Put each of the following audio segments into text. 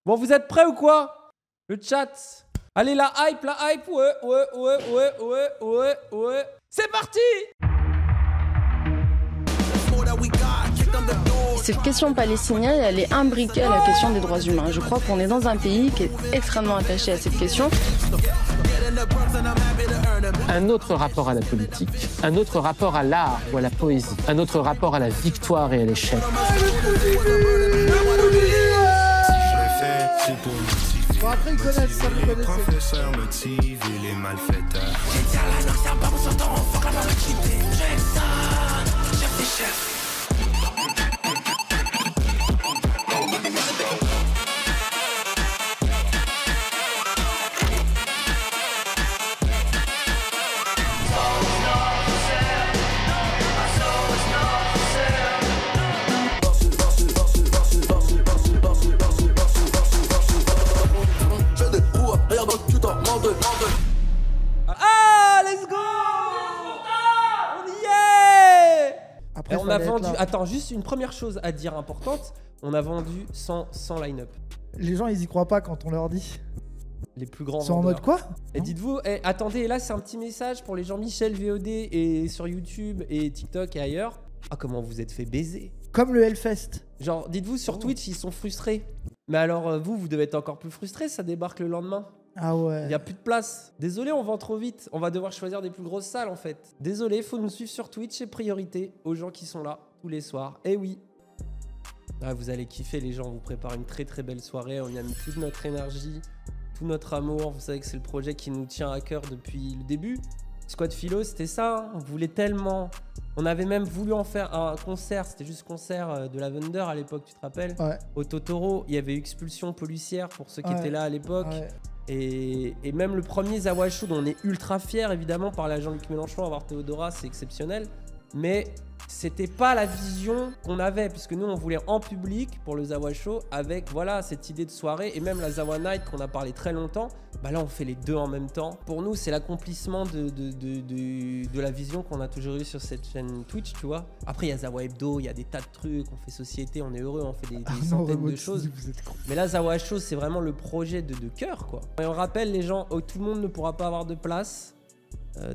Bon, vous êtes prêts ou quoi? Le chat. Allez, la hype, ouais. C'est parti! Cette question palestinienne, elle est imbriquée à la question des droits humains. Je crois qu'on est dans un pays qui est extrêmement attaché à cette question. Un autre rapport à la politique, un autre rapport à l'art ou à la poésie, un autre rapport à la victoire et à l'échec. Bon, après, ils connaissent ça, vous connaissez. Professeur motive et les malfaiteurs. Ah, let's go! On y est! Après, Et on a fallait être vendu... là. Attends, juste une première chose à dire importante. On a vendu 100 line-up. Les gens, ils y croient pas quand on leur dit. Les plus grands C'est en vendeurs. mode quoi? Et dites-vous, attendez, là c'est un petit message pour les Jean-Michel VOD et sur YouTube et TikTok et ailleurs. Ah, comment vous êtes fait baiser. Comme le Hellfest. Genre, dites-vous, sur Twitch, ils sont frustrés. Mais alors, vous devez être encore plus frustrés, ça débarque le lendemain. Ah ouais. Il n'y a plus de place. Désolé, on vend trop vite. On va devoir choisir des plus grosses salles en fait. Désolé, faut nous suivre sur Twitch et priorité aux gens qui sont là tous les soirs. Eh oui. Ah, vous allez kiffer les gens, on vous prépare une très très belle soirée. On y a mis toute notre énergie, tout notre amour. Vous savez que c'est le projet qui nous tient à cœur depuis le début. Squad Philo, c'était ça. Hein. On voulait tellement. On avait même voulu en faire un concert. C'était juste concert de Lavender à l'époque, tu te rappelles? Ouais. Au Totoro, il y avait Expulsion policière pour ceux qui étaient là à l'époque. Ouais. Et même le premier Zawa Show, dont on est ultra fiers évidemment, par la Jean-Luc Mélenchon, avoir Théodora, c'est exceptionnel. Mais c'était pas la vision qu'on avait, puisque nous on voulait en public pour le Zawa Show avec voilà cette idée de soirée, et même la Zawa Night qu'on a parlé très longtemps. Bah là on fait les deux en même temps. Pour nous c'est l'accomplissement de la vision qu'on a toujours eu sur cette chaîne Twitch, tu vois. Après il y a Zawa Hebdo, il y a des tas de trucs, on fait société, on est heureux, on fait des centaines de choses. Vous êtes con. Mais là, Zawa Show, c'est vraiment le projet de cœur, quoi. Et on rappelle les gens, tout le monde ne pourra pas avoir de place.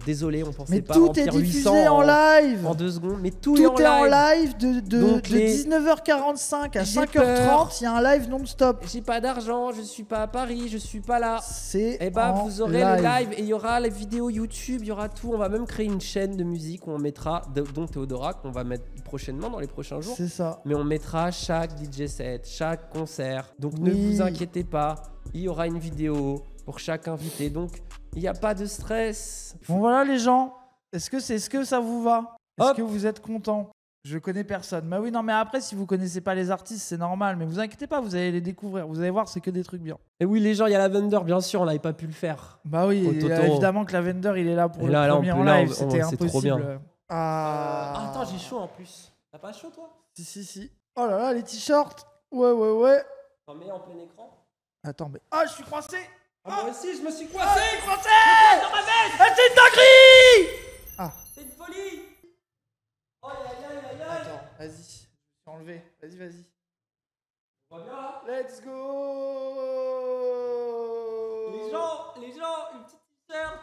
Désolé, on pensait Mais pas tout remplir est diffusé 800 en live. en 2 secondes. Mais tout Tout est en live. de Donc, les- 19h45 à J'ai 5h30. peur. Il y a un live non-stop. J'ai pas d'argent, je suis pas à Paris, je suis pas là. C'est Et bah, en vous aurez le live et il y aura les vidéos YouTube, il y aura tout. On va même créer une chaîne de musique où on mettra, dont Théodora, qu'on va mettre prochainement dans les prochains jours. C'est ça. Mais on mettra chaque DJ set, chaque concert. Donc ne Oui. vous inquiétez pas, il y aura une vidéo pour chaque invité. Donc il n'y a pas de stress. Bon voilà les gens. Est-ce que ça vous va? Est-ce Hop. que vous êtes contents? Je connais personne. Bah oui, non, mais après, si vous connaissez pas les artistes, c'est normal. Mais vous inquiétez pas, vous allez les découvrir. Vous allez voir, c'est que des trucs bien. Et oui, les gens, il y a Lavender, bien sûr, on n'avait pas pu le faire. Bah oui, Au et, Totoro. évidemment que Lavender, il est là pour Et le là, premier on en peut- là, live. on- C'était c'est trop impossible. bien. Ah. Attends, j'ai chaud en plus. T'as pas chaud, toi? Si. Oh là là, les t-shirts. Ouais. T'en mets en plein écran? Attends, mais. Ah, je suis coincé. Ah, moi aussi, je me suis coincé! Coincé. Dans ma veste! Ah, c'est une dinguerie. Ah. C'est une folie! Oh, aïe. Attends, vas-y. Je me suis enlevé. Vas-y. On va bien, là? Let's go. Les gens, une petite t-shirt!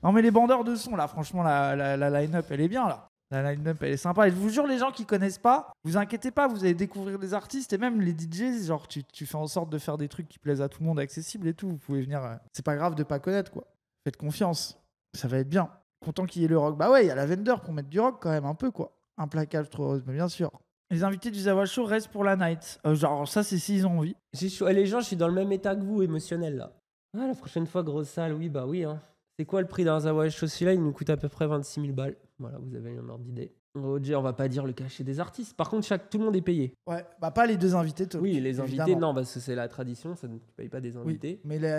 Non mais les bandeurs de son là, franchement la line-up elle est bien là. La line-up elle est sympa. Et je vous jure les gens qui connaissent pas, vous inquiétez pas, vous allez découvrir des artistes et même les DJs, genre tu fais en sorte de faire des trucs qui plaisent à tout le monde, accessibles et tout. Vous pouvez venir. C'est pas grave de pas connaître quoi. Faites confiance, ça va être bien. Content qu'il y ait le rock. Bah ouais, il y a Lavender pour mettre du rock quand même un peu quoi. Implacable, trop heureuse, mais bien sûr. Les invités du Zawa Show restent pour la night. Genre ça c'est s'ils ont envie. J'ai chaud. Les gens, je suis dans le même état que vous, émotionnel là. Ah, la prochaine fois, grosse salle, oui, bah oui. Hein. C'est quoi le prix d'un Zawa Show? Celui-là, il nous coûte à peu près 26 000 balles. Voilà, vous avez un ordre d'idée. Roger, on va pas dire le cachet des artistes. Par contre, tout le monde est payé. Ouais, bah pas les deux invités. Talk, Oui, les invités, évidemment. non, parce que c'est la tradition, ça ne paye pas des Oui, invités. mais les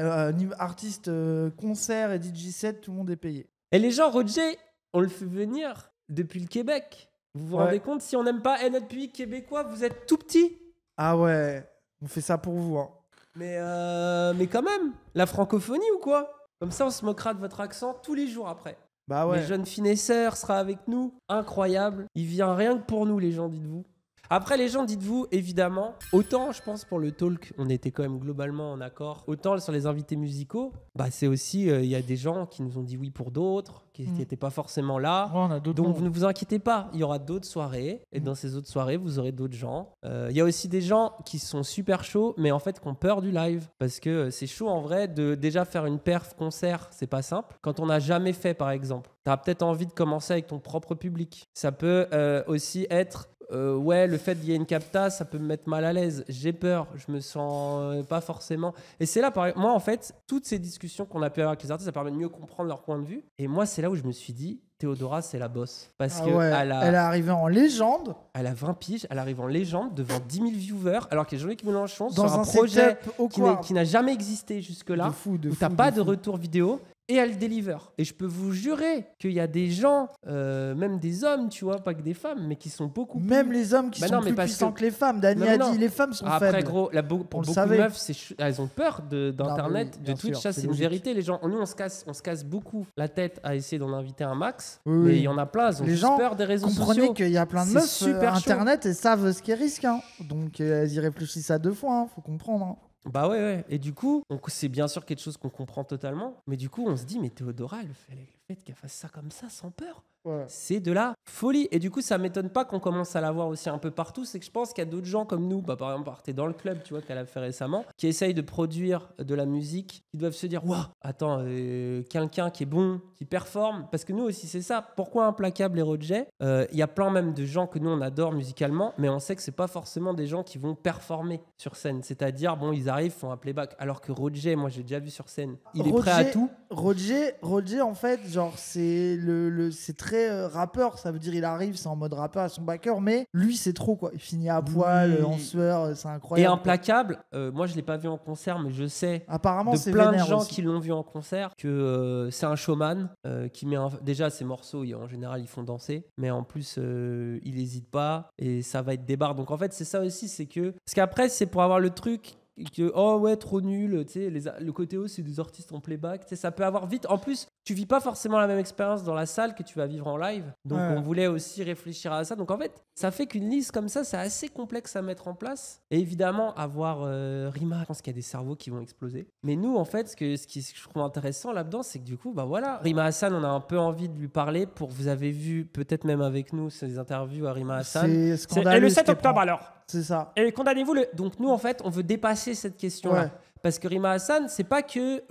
artistes, concerts et DJ set, tout le monde est payé. Et les gens, Roger, on le fait venir depuis le Québec. Vous vous Ouais. rendez compte, si on n'aime pas notre public québécois, vous êtes tout petit. Ah ouais, on fait ça pour vous. Hein. Mais quand même, la francophonie ou quoi? Comme ça, on se moquera de votre accent tous les jours après. Bah ouais. Les jeunes finesseurs sera avec nous. Incroyable. Il vient rien que pour nous, les gens, dites-vous. Après, les gens, dites-vous, évidemment, autant, je pense, pour le talk, on était quand même globalement en accord. Autant sur les invités musicaux, bah, c'est aussi, il y a des gens qui nous ont dit oui pour d'autres, qui n'étaient pas forcément là. Ouais, on a d'autres Donc, noms. ne vous inquiétez pas, il y aura d'autres soirées. Et dans ces autres soirées, vous aurez d'autres gens. Il y a aussi des gens qui sont super chauds, mais en fait, qui ont peur du live. Parce que c'est chaud, en vrai, de déjà faire une perf concert, c'est pas simple. Quand on n'a jamais fait, par exemple, tu as peut-être envie de commencer avec ton propre public. Ça peut aussi être... ouais, le fait qu'il y ait une capta, ça peut me mettre mal à l'aise. J'ai peur, je me sens pas forcément. Et c'est là, moi, en fait, toutes ces discussions qu'on a pu avoir avec les artistes, ça permet de mieux comprendre leur point de vue. Et moi, c'est là où je me suis dit, Théodora, c'est la boss. Parce Ah que ouais, elle elle est arrivée en légende a 20 piges, elle arrive en légende devant 10 000 viewers, alors qu'il y a Jean-Luc Mélenchon dans sur un un projet setup au qui quad. n'a jamais existé jusque-là, De fou, de où fou, t'as pas de fou. retour vidéo. Et elle deliver. Et je peux vous jurer qu'il y a des gens, même des hommes, tu vois, pas que des femmes, mais qui sont beaucoup Même plus... les hommes qui Bah sont non, mais plus parce puissants que- que les femmes. Dani Non, a mais non. dit les femmes sont Après, faibles. gros, pour On le beaucoup de savait. meufs, elles ont peur d'Internet, Non, mais oui, de bien Twitch. sûr, Ça, c'est c'est une logique. vérité. Les gens, nous, on se casse beaucoup la tête à essayer d'en inviter un max. Oui, mais oui. il y en a plein, elles ont Les juste gens peur des réseaux Comprenez sociaux. qu'il y a plein de C'est meufs super chaud. Internet et savent ce qu'ils risquent. Hein. Donc elles y réfléchissent à 2 fois. Faut comprendre. Hein. Bah ouais. Et du coup, c'est bien sûr quelque chose qu'on comprend totalement. Mais du coup, on se dit, mais Théodora, le fait qu'elle fasse ça comme ça, sans peur, Ouais. c'est de la folie. Et du coup, ça m'étonne pas qu'on commence à la voir aussi un peu partout. C'est que je pense qu'il y a d'autres gens comme nous, bah, par exemple, Arte dans le club, tu vois, qu'elle a fait récemment, qui essayent de produire de la musique, qui doivent se dire, waouh, attends, quelqu'un qui est bon, qui performe. Parce que nous aussi, c'est ça. Pourquoi Implacable et Roger? Il y a plein même de gens que nous, on adore musicalement, mais on sait que c'est pas forcément des gens qui vont performer sur scène. C'est-à-dire, bon, ils arrivent, font un playback. Alors que Roger, moi, j'ai déjà vu sur scène, il est prêt à tout. Roger, en fait, genre, c'est c'est très rappeur. Ça veut dire, il arrive, c'est en mode rappeur à son backer, mais lui, c'est trop, quoi. Il finit à poil, Oui. en sueur, c'est Et incroyable. quoi. Implacable, moi, je l'ai pas vu en concert, mais je sais Apparemment, de c'est plein de vénère gens aussi. qui l'ont vu en concert que c'est un showman qui met déjà ses morceaux, en général, ils font danser, mais en plus, il hésite pas et ça va être des barres. Donc en fait, c'est ça aussi, c'est que parce qu'après, c'est pour avoir le truc que oh ouais, trop nul, tu sais, le côté haut, c'est des artistes en playback, tu sais, ça peut avoir vite. En plus, tu vis pas forcément la même expérience dans la salle que tu vas vivre en live. Donc Ouais. on voulait aussi réfléchir à ça. Donc en fait, ça fait qu'une liste comme ça, c'est assez complexe à mettre en place. Et évidemment, avoir Rima, je pense qu'il y a des cerveaux qui vont exploser. Mais nous, en fait, ce que je trouve intéressant là-dedans, c'est que du coup, bah voilà, Rima Hassan, on a un peu envie de lui parler. Vous avez vu, peut-être même avec nous, ces interviews à Rima Hassan. C'est Et scandaleux. le ce 7 qu'elle octobre prend. alors. C'est ça. Et condamnez-vous le. Donc nous, en fait, on veut dépasser cette question-là. Ouais. Parce que Rima Hassan, c'est pas que.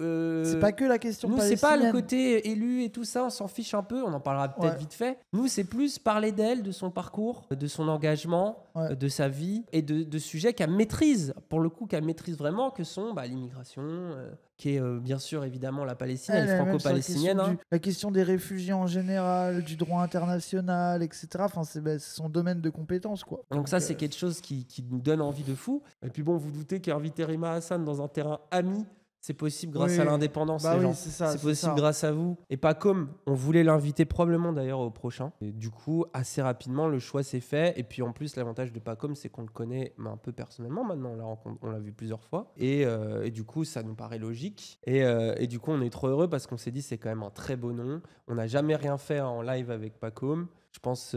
C'est pas que la question Nous, c'est pas le palestinienne. côté élu et tout ça, on s'en fiche un peu, on en parlera peut-être Ouais. vite fait. Nous, c'est plus parler d'elle, de son parcours, de son engagement, Ouais. de sa vie et de sujets qu'elle maîtrise, pour le coup, qu'elle maîtrise vraiment, que sont l'immigration, qui est bien sûr évidemment la Palestine, elle est Elle est même sur franco-palestinienne. la question la question des réfugiés en général, du droit international, etc. Enfin, c'est son domaine de compétence, quoi. Donc ça, c'est quelque chose qui nous donne envie de fou. Et puis bon, vous doutez qu'inviter Rima Hassan dans un terrain ami, c'est possible grâce Oui. à l'indépendance, Bah les oui, gens. c'est ça, C'est c'est possible ça. grâce à vous. Et pas comme on voulait l'inviter probablement d'ailleurs au prochain. Et du coup, assez rapidement, le choix s'est fait. Et puis en plus, l'avantage de Pacom, c'est qu'on le connaît un peu personnellement maintenant. On l'a vu plusieurs fois. Et du coup, ça nous paraît logique. Et du coup, on est trop heureux parce qu'on s'est dit c'est quand même un très beau nom. On n'a jamais rien fait en live avec Pacom. Je pense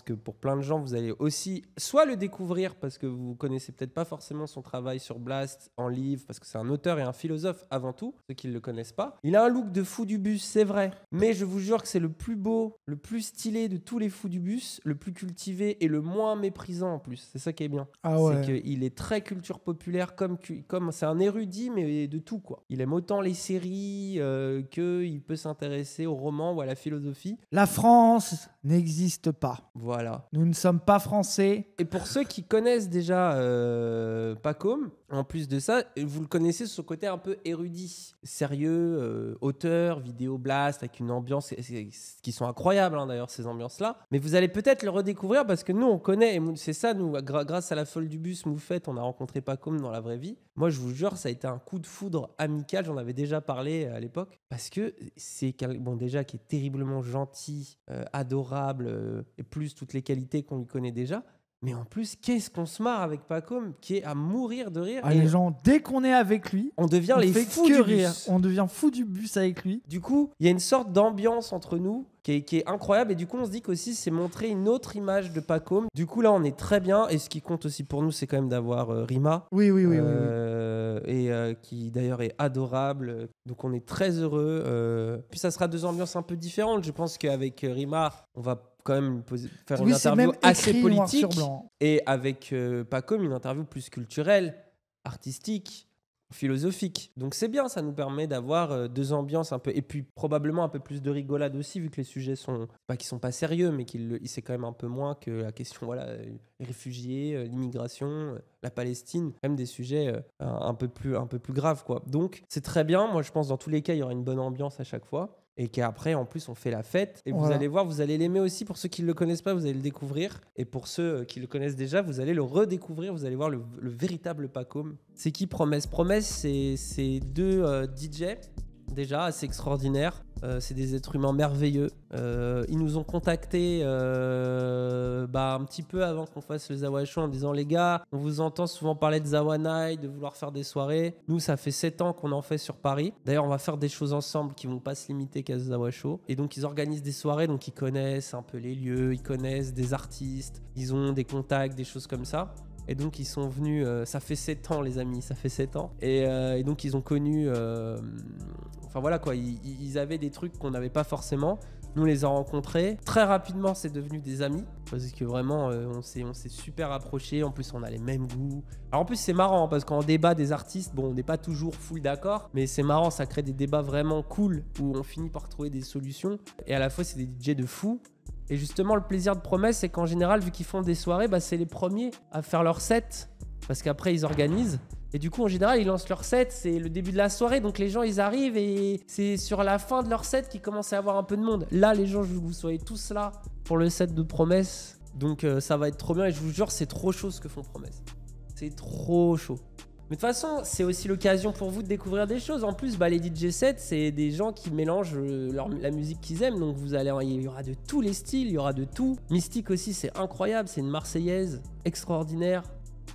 que pour plein de gens, vous allez aussi soit le découvrir parce que vous connaissez peut-être pas forcément son travail sur Blast en livre, parce que c'est un auteur et un philosophe avant tout, ceux qui ne le connaissent pas. Il a un look de fou du bus, c'est vrai, mais je vous jure que c'est le plus beau, le plus stylé de tous les fous du bus, le plus cultivé et le moins méprisant en plus. C'est ça qui est bien. Ah ouais. C'est qu'il est très culture populaire, comme c'est un érudit, mais de tout, quoi. Il aime autant les séries qu'il peut s'intéresser aux romans ou à la philosophie. La France n'existe pas. Voilà. Nous ne sommes pas français. Et pour ceux qui connaissent déjà Pacom, en plus de ça, vous le connaissez sur ce côté un peu érudit, sérieux, auteur, vidéo blast, avec une ambiance qui sont incroyables hein, d'ailleurs ces ambiances-là. Mais vous allez peut-être le redécouvrir parce que nous on connaît, et c'est ça, nous, grâce à la folle du bus Moufette, on a rencontré Pacom dans la vraie vie. Moi je vous jure, ça a été un coup de foudre amical, j'en avais déjà parlé à l'époque, parce que c'est déjà qui est terriblement gentil, adorable, et plus toutes les qualités qu'on lui connaît déjà. Mais en plus, qu'est-ce qu'on se marre avec Pacôme, qui est à mourir de rire. Ah, et les gens, dès qu'on est avec lui, on devient on les fait fous que du rire. bus. On devient fou du bus avec lui. Du coup, il y a une sorte d'ambiance entre nous qui est incroyable. Et du coup, on se dit qu'aussi, c'est montrer une autre image de Pacôme. Du coup, là, on est très bien. Et ce qui compte aussi pour nous, c'est quand même d'avoir Rima. Oui. Et qui d'ailleurs est adorable. Donc on est très heureux. Puis ça sera 2 ambiances un peu différentes. Je pense qu'avec Rima, on va quand même faire une c'est interview même assez écrit noir politique. sur blanc. Et avec Pacôme, une interview plus culturelle, artistique, philosophique. Donc c'est bien, ça nous permet d'avoir 2 ambiances un peu, et puis probablement un peu plus de rigolade aussi, vu que les sujets sont pas qu'ils sont pas sérieux, mais c'est quand même un peu moins que la question, voilà, les réfugiés, l'immigration, la Palestine, même des sujets un peu plus graves, quoi. Donc c'est très bien. Moi je pense dans tous les cas il y aura une bonne ambiance à chaque fois. Et qu'après, en plus, on fait la fête. Et vous allez voir, vous allez l'aimer aussi. Pour ceux qui ne le connaissent pas, vous allez le découvrir. Et pour ceux qui le connaissent déjà, vous allez le redécouvrir. Vous allez voir le véritable Pacôme. C'est qui Promesse? Promesse, c'est 2 DJ, déjà, assez extraordinaires. C'est des êtres humains merveilleux. Ils nous ont contactés un petit peu avant qu'on fasse le Zawa Show en disant les gars, on vous entend souvent parler de Zawa Night, de vouloir faire des soirées. Nous, ça fait 7 ans qu'on en fait sur Paris. D'ailleurs, on va faire des choses ensemble qui vont pas se limiter qu'à ce Zawa Show. Et donc, ils organisent des soirées, donc ils connaissent un peu les lieux, ils connaissent des artistes, ils ont des contacts, des choses comme ça. Et donc ils sont venus, ça fait 7 ans les amis, ça fait 7 ans. Et donc ils ont connu, enfin voilà quoi, ils avaient des trucs qu'on n'avait pas forcément. Nous on les a rencontrés. Très rapidement c'est devenu des amis. Parce que vraiment on s'est super approchés. En plus on a les mêmes goûts. Alors en plus c'est marrant parce qu'en débat des artistes, bon on n'est pas toujours full d'accord. Mais c'est marrant, ça crée des débats vraiment cool où on finit par trouver des solutions. Et à la fois c'est des DJ de fous. Et justement, le plaisir de Promesse, c'est qu'en général, vu qu'ils font des soirées, c'est les premiers à faire leur set. Parce qu'après, ils organisent. Et du coup, en général, ils lancent leur set. C'est le début de la soirée. Donc, les gens, ils arrivent. Et c'est sur la fin de leur set qu'ils commencent à avoir un peu de monde. Là, les gens, je veux que vous soyez tous là pour le set de Promesse. Donc, ça va être trop bien. Et je vous jure, c'est trop chaud ce que font Promesse. C'est trop chaud. Mais de toute façon, c'est aussi l'occasion pour vous de découvrir des choses. En plus, les DJ sets, c'est des gens qui mélangent la musique qu'ils aiment. Donc, il y aura de tous les styles, il y aura de tout. Mystique aussi, c'est incroyable. C'est une Marseillaise extraordinaire.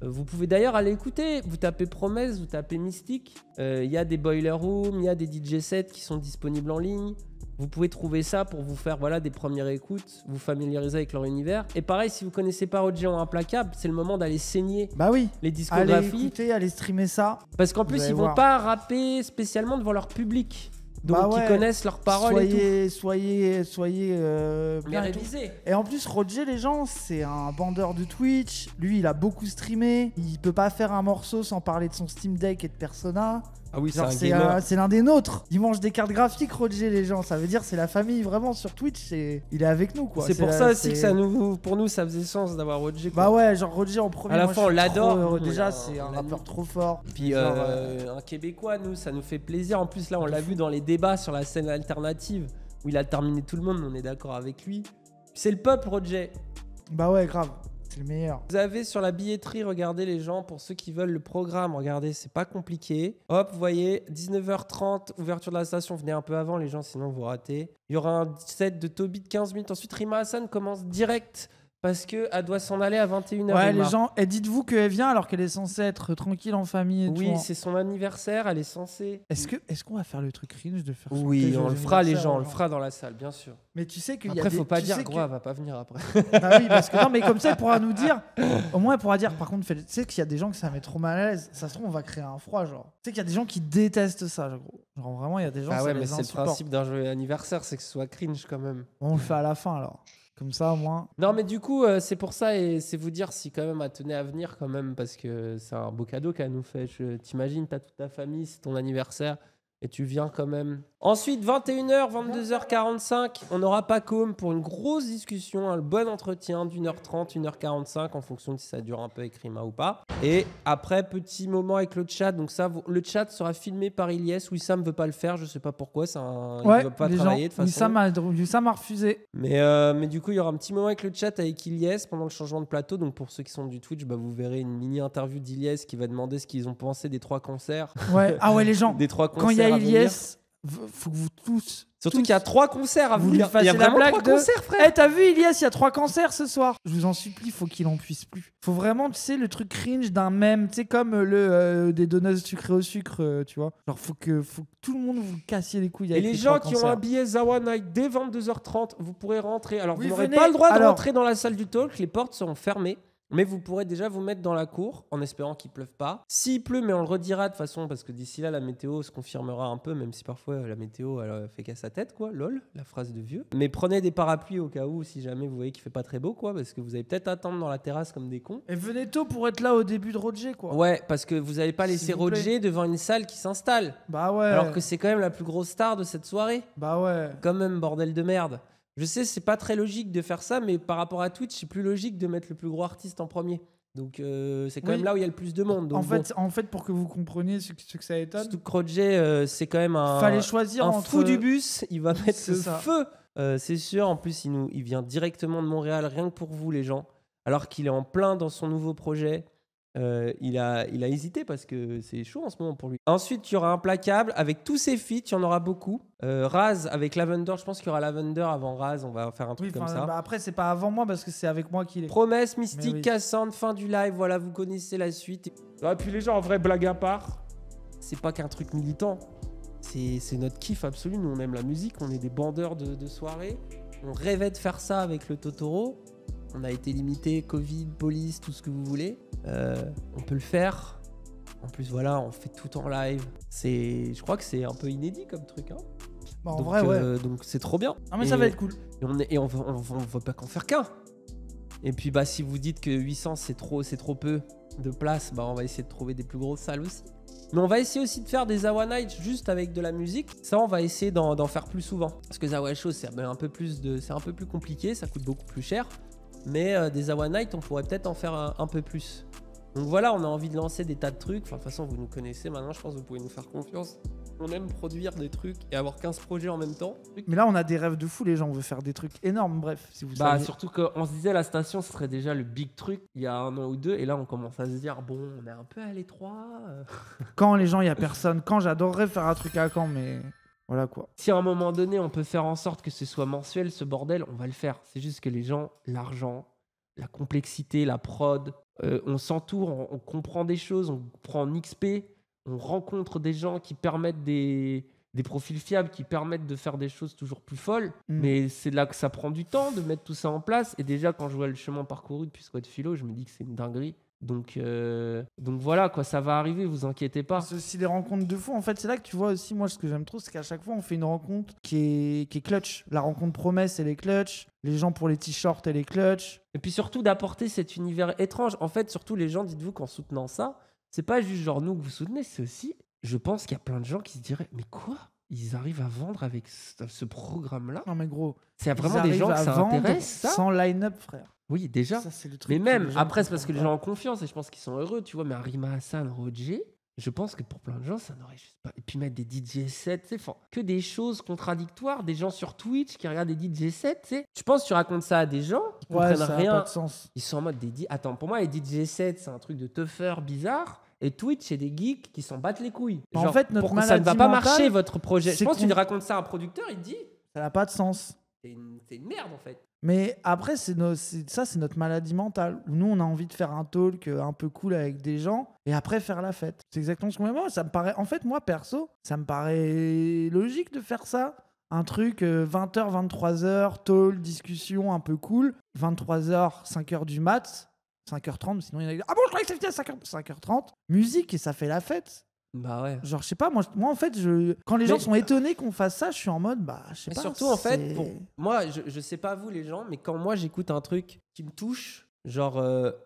Vous pouvez d'ailleurs aller écouter. Vous tapez Promesse, vous tapez Mystique. Il y a des boiler rooms, il y a des DJ sets qui sont disponibles en ligne. Vous pouvez trouver ça pour vous faire des premières écoutes, vous familiariser avec leur univers. Et pareil, si vous connaissez pas Roger en Implacable, c'est le moment d'aller saigner les discographies. Allez écouter, allez streamer ça. Parce qu'en plus, ils vont pas rapper spécialement devant leur public. Donc ils connaissent leurs paroles et tout. Soyez bien révisés. Et en plus, Roger, les gens, c'est un bandeur de Twitch. Lui, il a beaucoup streamé. Il peut pas faire un morceau sans parler de son Steam Deck et de Persona. Ah oui, c'est l'un des nôtres. Il mange des cartes graphiques, Roger, les gens. Ça veut dire c'est la famille vraiment sur Twitch. Il est avec nous, quoi. C'est pour ça aussi que pour nous, ça faisait sens d'avoir Roger. Bah ouais, genre Roger en premier. À la fin, on l'adore. Déjà, c'est un rappeur trop fort. Puis un Québécois, nous, ça nous fait plaisir. En plus, là, on l'a vu dans les débats sur la scène alternative où il a terminé tout le monde. On est d'accord avec lui. C'est le peuple, Roger. Bah ouais, grave. C'est le meilleur. Vous avez sur la billetterie, regardez les gens, pour ceux qui veulent le programme, regardez, c'est pas compliqué. Hop, vous voyez, 19h30, ouverture de la station, venez un peu avant les gens, sinon vous ratez. Il y aura un set de Toby de 15 minutes. Ensuite, Rima Hassan commence direct parce qu'elle doit s'en aller à 21h. Ouais, les gens, dites-vous qu'elle vient alors qu'elle est censée être tranquille en famille et tout. Oui, c'est son anniversaire, elle est censée. Est-ce qu'on va faire le truc cringe de faire Oui, on le fera les gens, on le fera dans la salle, bien sûr. Mais tu sais qu'il y a après, faut pas dire Gros, elle va pas venir après. Bah oui, parce que non, mais comme ça, elle pourra nous dire. Au moins, elle pourra dire. Par contre, tu sais qu'il y a des gens que ça met trop mal à l'aise. Ça se trouve, on va créer un froid, genre. Tu sais qu'il y a des gens qui détestent ça, genre vraiment, il y a des gens. Ah ouais, ça mais les c'est le insupporte. principe d'un joyeux anniversaire, c'est que ce soit cringe quand même. On le fait à la fin alors. Comme ça, au moins. Non, mais du coup, c'est pour ça, et c'est vous dire si quand même elle tenait à venir quand même, parce que c'est un beau cadeau qu'elle nous fait. T'imagines, t'as toute ta famille, c'est ton anniversaire, et tu viens quand même. Ensuite, 21h, 22h45, on aura Pacôme pour une grosse discussion, un bon entretien d'1h30, 1h45, en fonction de si ça dure un peu avec Rima ou pas. Et après, petit moment avec le chat. Donc ça, le chat sera filmé par Ilyes. Wissam veut pas le faire, je sais pas pourquoi. Il veut pas travailler de toute façon. Wissam a refusé. Mais du coup, il y aura un petit moment avec le chat avec Ilyes pendant le changement de plateau. Donc pour ceux qui sont du Twitch, vous verrez une mini interview d'Ilyes qui va demander ce qu'ils ont pensé des 3 concerts. Ouais. Ah ouais, les gens. Des 3 concerts. Quand il y a Ilyes, faut que vous tous. Surtout qu'il y a 3 concerts à vous venir. lui fassiez Il y a la vraiment blague 3 de- concerts, frère. T'as vu, Ilias, il y a 3 concerts ce soir. Je vous en supplie, faut qu'il en puisse plus. Faut vraiment, tu sais, le truc cringe d'un mème, tu sais, comme des donuts sucrés au sucre, tu vois. Genre, faut que tout le monde vous cassiez les couilles Et avec les les gens 3 qui ont concerts. un billet Zawa Night dès 22h30, vous pourrez rentrer. Alors, Oui, vous n'aurez venez. pas le droit de Alors- rentrer dans la salle du talk. Les portes seront fermées. Mais vous pourrez déjà vous mettre dans la cour en espérant qu'il pleuve pas. S'il pleut, mais on le redira de toute façon, parce que d'ici là, la météo se confirmera un peu, même si parfois la météo elle fait qu'à sa tête, quoi. Lol, la phrase de vieux. Mais prenez des parapluies au cas où, si jamais vous voyez qu'il fait pas très beau, quoi, parce que vous allez peut-être attendre dans la terrasse comme des cons. Et venez tôt pour être là au début de Roger, quoi. Ouais, parce que vous n'allez pas S'il laisser vous plaît. Roger devant une salle qui s'installe. Bah ouais. Alors que c'est quand même la plus grosse star de cette soirée. Bah ouais. Quand même, bordel de merde. Je sais, c'est pas très logique de faire ça, mais par rapport à Twitch, c'est plus logique de mettre le plus gros artiste en premier. Donc c'est quand Oui. même là où il y a le plus de monde. Donc, En fait, pour que vous compreniez ce que ça étonne, surtout que Roger, c'est quand même fallait choisir un entre. fou du bus. Il va mettre C'est le ça. feu. C'est sûr. En plus, il vient directement de Montréal, rien que pour vous, les gens. Alors qu'il est en plein dans son nouveau projet. Il a hésité parce que c'est chaud en ce moment pour lui. Ensuite, il y aura Implacable avec tous ses feats, il y en aura beaucoup. Raz avec Lavender, je pense qu'il y aura Lavender avant Raz, on va faire un truc Oui, comme ça. bah après, c'est pas avant moi parce que c'est avec moi qu'il est. Promesse, Mais Mystique, oui. Cassandre, fin du live, voilà, vous connaissez la suite. Et puis les gens, en vrai, blague à part, c'est pas qu'un truc militant, c'est notre kiff absolu. Nous, on aime la musique, on est des bandeurs de soirée. On rêvait de faire ça avec le Totoro. On a été limité, Covid, police, tout ce que vous voulez. On peut le faire. En plus, voilà, on fait tout en live. Je crois que c'est un peu inédit comme truc. Hein. Bah, en Donc, vrai, ouais. donc c'est trop bien. Non, mais Et- ça va être cool. et on va pas qu'en faire qu'un. Et puis bah si vous dites que 800 c'est trop peu de place, bah on va essayer de trouver des plus grosses salles aussi. Mais on va essayer aussi de faire des Zawa Night juste avec de la musique. Ça on va essayer d'en faire plus souvent. Parce que Zawa Show c'est un peu plus compliqué, ça coûte beaucoup plus cher. Mais des Zawa Night on pourrait peut-être en faire un peu plus. Donc voilà, on a envie de lancer des tas de trucs. Enfin, de toute façon, vous nous connaissez maintenant, je pense que vous pouvez nous faire confiance. On aime produire des trucs et avoir 15 projets en même temps. Mais là, on a des rêves de fou, les gens. On veut faire des trucs énormes, bref, si vous Bah, saviez. surtout qu'on se disait la station, ce serait déjà le big truc il y a 1 an ou 2. Et là, on commence à se dire, bon, on est un peu à l'étroit. Quand les gens, il y a personne. Quand j'adorerais faire un truc à Caen, mais voilà quoi. Si à un moment donné, on peut faire en sorte que ce soit mensuel, ce bordel, on va le faire. C'est juste que les gens, l'argent, la complexité, la prod, on s'entoure, on comprend des choses, on prend en XP, on rencontre des gens qui permettent des profils fiables, qui permettent de faire des choses toujours plus folles. Mais c'est là que ça prend du temps de mettre tout ça en place. Et déjà, quand je vois le chemin parcouru depuis Squad Philo, je me dis que c'est une dinguerie. Donc voilà, quoi, ça va arriver, vous inquiétez pas. C'est aussi des rencontres de fou. En fait, c'est là que tu vois aussi, moi, ce que j'aime trop, c'est qu'à chaque fois, on fait une rencontre qui est clutch. La rencontre promesse, elle est clutch. Les gens pour les t-shirts, elle est clutch. Et puis surtout d'apporter cet univers étrange. En fait, surtout les gens, dites-vous qu'en soutenant ça, c'est pas juste genre nous que vous soutenez, c'est aussi, je pense qu'il y a plein de gens qui se diraient, mais quoi ? Ils arrivent à vendre avec ce programme-là ? Non, mais gros. C'est vraiment ils des arrivent gens que à ça vendre intéresse, ça ? sans line-up, frère. Oui, déjà. Ça, c'est le truc Mais que même, les gens après, c'est parce que les comprennent gens ont confiance et je pense qu'ils sont heureux, tu vois. Mais Arima Hassan, Roger, je pense que pour plein de gens, ça n'aurait juste pas. Et puis mettre des DJ sets, tu sais, que des choses contradictoires, des gens sur Twitch qui regardent des DJ sets, tu sais. Je pense que tu racontes ça à des gens qui pas. Ouais, comprennent ça n'a rien. pas de sens. Ils sont en mode Attends, pour moi, les DJ sets, c'est un truc de tougher bizarre. Et Twitch, c'est des geeks qui s'en battent les couilles. En Genre, fait, notre pour que ça ne va maladie pas mentale, marcher, votre projet. Je c'est pense que tu qu'on- lui racontes ça à un producteur, il te dit Ça n'a pas de sens. c'est une merde, en fait. Mais après, c'est notre maladie mentale. Où nous, on a envie de faire un talk un peu cool avec des gens et après faire la fête. C'est exactement ce qu'on moi, ça me paraît. En fait, moi, perso, ça me paraît logique de faire ça. Un truc 20h, 23h, talk, discussion un peu cool. 23h, 5h du mat. 5h30, sinon il y en a. Ah bon, je croyais que c'était à 5h30. Musique et ça fait la fête. Bah ouais. Genre, je sais pas, moi en fait, quand les gens Mais- sont étonnés qu'on fasse ça, je suis en mode, bah, je sais Mais pas. surtout, en fait, c'est- pour moi, je sais pas vous les gens, mais quand moi j'écoute un truc qui me touche, genre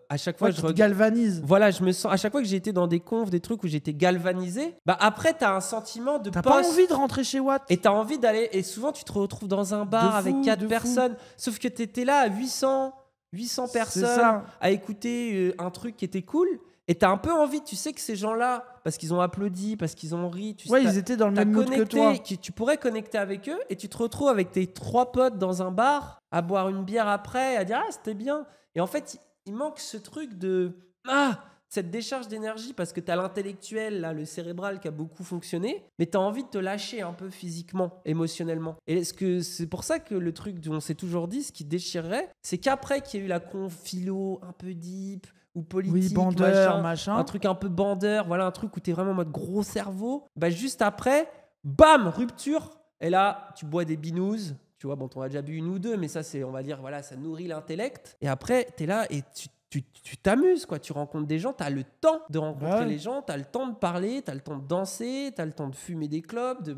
à chaque fois Ouais, je qui te regarde. galvanise. Voilà, je me sens. À chaque fois que j'ai été dans des confs, des trucs où j'étais galvanisé, bah après t'as un sentiment de T'as poste. pas envie de rentrer chez Watt. Et t'as envie d'aller. Et souvent tu te retrouves dans un bar De avec fou, 4 de fou. personnes. Sauf que t'étais là à 800 C'est personnes ça. à écouter un truc qui était cool. Et t'as un peu envie, tu sais que ces gens-là, parce qu'ils ont applaudi, parce qu'ils ont ri, tu Ouais, sais, ils étaient dans le t'as même mood que connecté, toi. tu pourrais connecter avec eux et tu te retrouves avec tes 3 potes dans un bar à boire une bière après, à dire ah c'était bien. Et en fait, il manque ce truc de tu cette décharge d'énergie parce que t'as l'intellectuel, là, le cérébral qui a beaucoup fonctionné, mais t'as envie de te lâcher un peu physiquement, émotionnellement. Et c'est pour ça que le truc dont on s'est toujours dit, ce qui déchirerait, c'est qu'après qu'il y a eu la conf philo un peu deep ou politique, Oui, bandeur, machin. un truc un peu bandeur, voilà, un truc où t'es vraiment en mode gros cerveau, bah juste après, bam, rupture. Et là, tu bois des binous. Tu vois, bon, t'en as déjà bu une ou deux, mais ça, c'est, on va dire, voilà, ça nourrit l'intellect. Et après, t'es là et tu t'amuses, quoi. Tu rencontres des gens, t'as le temps de rencontrer les gens, t'as le temps de parler, t'as le temps de danser, t'as le temps de fumer des clopes.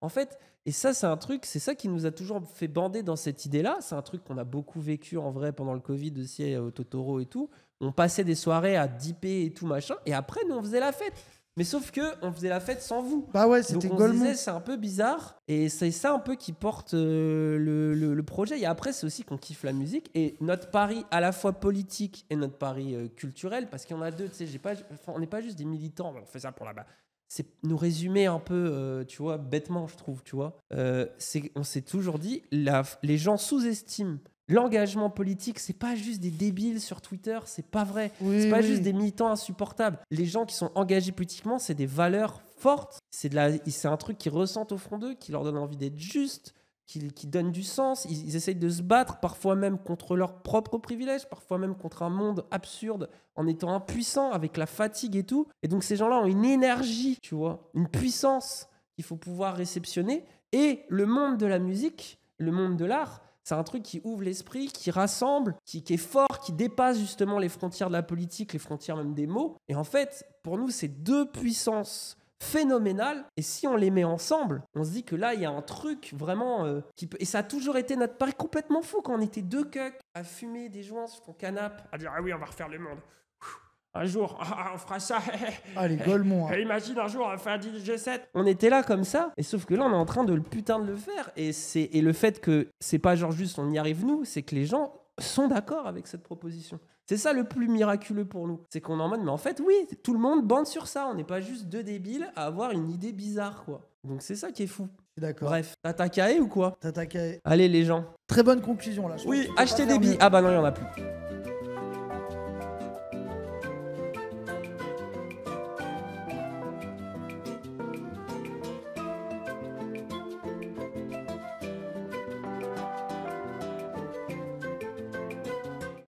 En fait, et ça, c'est un truc, c'est ça qui nous a toujours fait bander dans cette idée-là. C'est un truc qu'on a beaucoup vécu en vrai pendant le Covid aussi, au Totoro et tout. On passait des soirées à dipper et tout, machin. Et après, nous, on faisait la fête. Mais sauf que on faisait la fête sans vous. Bah ouais, c'était Donc on se disait, c'est un peu bizarre. Et c'est ça un peu qui porte le projet. Et après, c'est aussi qu'on kiffe la musique. Et notre pari à la fois politique et notre pari culturel, parce qu'il y en a deux, tu sais, on n'est pas juste des militants, on fait ça pour là-bas. C'est nous résumer un peu, tu vois, bêtement, je trouve, tu vois. On s'est toujours dit, les gens sous-estiment l'engagement politique. C'est pas juste des débiles sur Twitter, c'est pas vrai. C'est pas juste des militants insupportables. Les gens qui sont engagés politiquement, c'est des valeurs fortes. C'est un truc qu'ils ressentent au fond d'eux, qui leur donne envie d'être juste, qui donne du sens. Ils essayent de se battre, parfois même contre leurs propres privilèges, parfois même contre un monde absurde, en étant impuissants, avec la fatigue et tout. Et donc ces gens-là ont une énergie, tu vois, une puissance qu'il faut pouvoir réceptionner. Et le monde de la musique, le monde de l'art, c'est un truc qui ouvre l'esprit, qui rassemble, qui est fort, qui dépasse justement les frontières de la politique, les frontières même des mots. Et en fait, pour nous, c'est deux puissances phénoménales. Et si on les met ensemble, on se dit que là, il y a un truc vraiment qui peut... Et ça a toujours été notre pari complètement fou quand on était deux cucks à fumer des joints sur ton canapé, à dire « Ah oui, on va refaire le monde ». Un jour, on fera ça. Les Golemons. Imagine un jour, on va faire un DJ set. On était là comme ça. Et sauf que là, on est en train de le faire. Et le fait que c'est pas genre juste on y arrive nous, c'est que les gens sont d'accord avec cette proposition. C'est ça le plus miraculeux pour nous. C'est qu'on est en mode, mais en fait, oui, tout le monde bande sur ça. On n'est pas juste deux débiles à avoir une idée bizarre, quoi. Donc c'est ça qui est fou. D'accord. Bref, t'as caé ou quoi? T'as caé. Allez, les gens. Très bonne conclusion, là. Oui, achetez des billes. Ah bah non, il y en a plus.